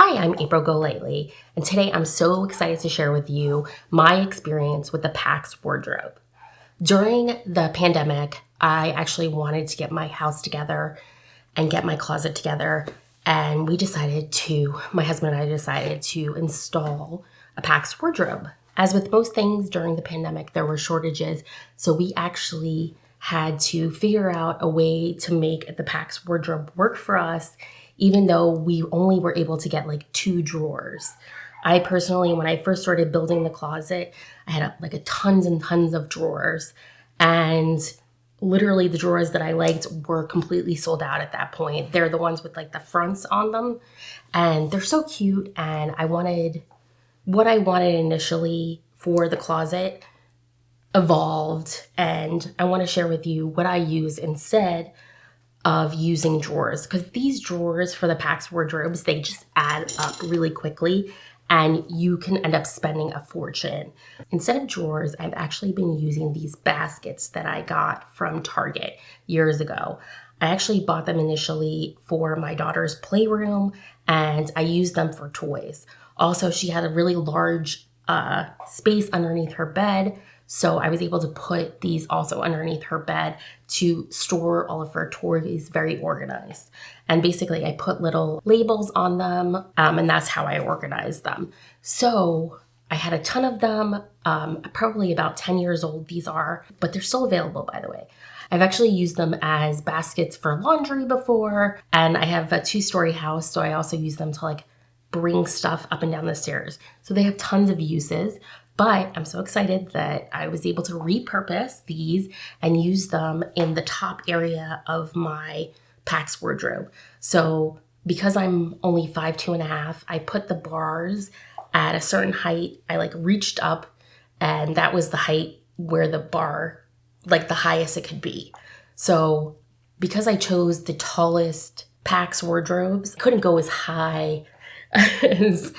Hi, I'm April Go Lately, and today I'm so excited to share with you my experience with the Pax Wardrobe. During the pandemic, I actually wanted to get my house together and get my closet together, and my husband and I decided to install a Pax Wardrobe. As with most things during the pandemic, there were shortages, so we actually had to figure out a way to make the Pax Wardrobe work for us, even though we only were able to get like 2 drawers. I personally, when I first started building the closet, I had a tons and tons of drawers, and literally the drawers that I liked were completely sold out at that point. They're the ones with like the fronts on them, and they're so cute, and I wanted what I wanted initially for the closet evolved, and I want to share with you what I use instead of using drawers, because these drawers for the Pax wardrobes, they just add up really quickly and you can end up spending a fortune. Instead of drawers, I've actually been using these baskets that I got from Target years ago. I actually bought them initially for my daughter's playroom, and I used them for toys. Also, she had a really large space underneath her bed, so I was able to put these also underneath her bed to store all of her toys very organized. And basically, I put little labels on them, and that's how I organized them. So I had a ton of them, probably about 10 years old these are, but they're still available, by the way. I've actually used them as baskets for laundry before, and I have a 2-story house, so I also use them to like bring stuff up and down the stairs. So they have tons of uses, but I'm so excited that I was able to repurpose these and use them in the top area of my Pax wardrobe. So because I'm only 5'2.5", I put the bars at a certain height. I like reached up, and that was the height where the bar, like the highest it could be. So because I chose the tallest Pax wardrobes, I couldn't go as high as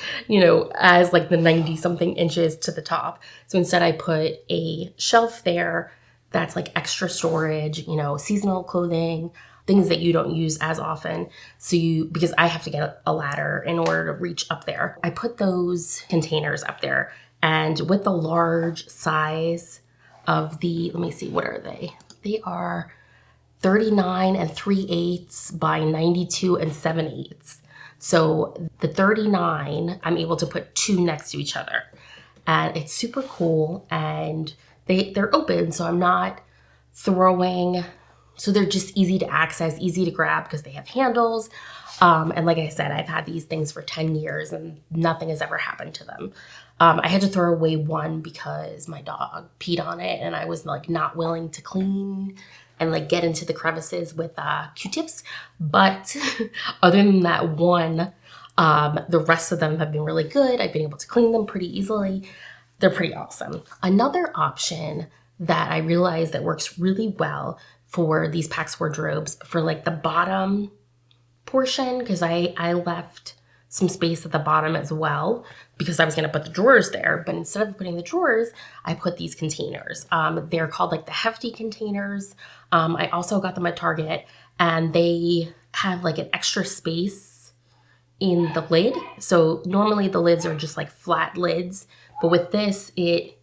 like the 90 something inches to the top. So instead I put a shelf there that's like extra storage, seasonal clothing, things that you don't use as often. Because I have to get a ladder in order to reach up there. I put those containers up there, and with the large size of let me see, what are they? They are 39 3/8 by 92 7/8. So the 39, I'm able to put 2 next to each other. And it's super cool, and they're open, so I'm not throwing, so they're just easy to access, easy to grab because they have handles. And like I said, I've had these things for 10 years and nothing has ever happened to them. I had to throw away one because my dog peed on it, and I was like not willing to clean and like get into the crevices with Q-tips. But other than that one, the rest of them have been really good. I've been able to clean them pretty easily. They're pretty awesome. Another option that I realized that works really well for these Pax wardrobes, for like the bottom portion, because I left some space at the bottom as well because I was going to put the drawers there. But instead of putting the drawers, I put these containers. They're called like the hefty containers. I also got them at Target, and they have like an extra space in the lid. So normally the lids are just like flat lids, but with this, the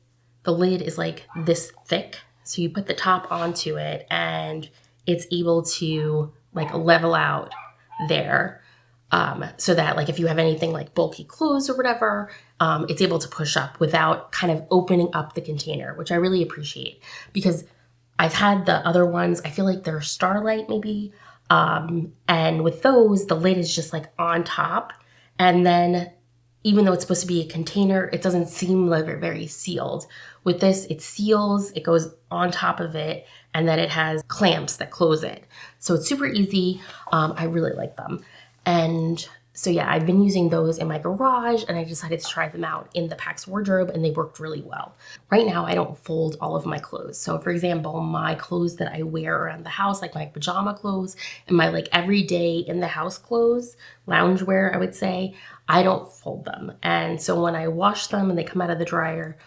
lid is like this thick. So you put the top onto it, and it's able to like level out there. So that like if you have anything like bulky clothes or whatever, it's able to push up without kind of opening up the container, which I really appreciate, because I've had the other ones, I feel like they're Starlight maybe, and with those, the lid is just like on top, and then even though it's supposed to be a container, it doesn't seem like very sealed. With this, it seals, it goes on top of it, and then it has clamps that close it. So it's super easy. I really like them. And so yeah, I've been using those in my garage, and I decided to try them out in the Pax wardrobe, and they worked really well. Right now, I don't fold all of my clothes. So for example, my clothes that I wear around the house, like my pajama clothes and my like everyday in the house clothes, loungewear, I would say, I don't fold them. And so when I wash them and they come out of the dryer,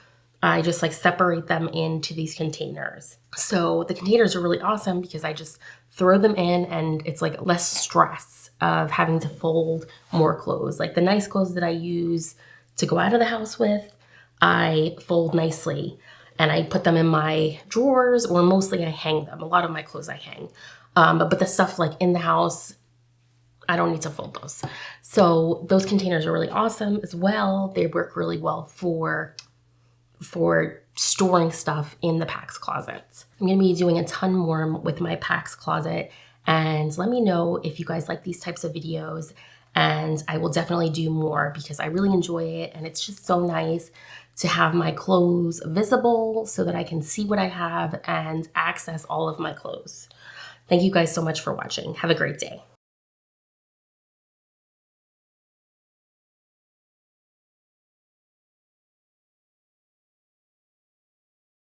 I just like separate them into these containers. So the containers are really awesome because I just throw them in, and it's like less stress of having to fold more clothes. Like the nice clothes that I use to go out of the house with, I fold nicely and I put them in my drawers, or mostly I hang them. A lot of my clothes I hang. But the stuff like in the house, I don't need to fold those. So those containers are really awesome as well. They work really well for storing stuff in the Pax closets. I'm gonna be doing a ton more with my Pax closet, and let me know if you guys like these types of videos, and I will definitely do more because I really enjoy it, and it's just so nice to have my clothes visible so that I can see what I have and access all of my clothes. Thank you guys so much for watching. Have a great day.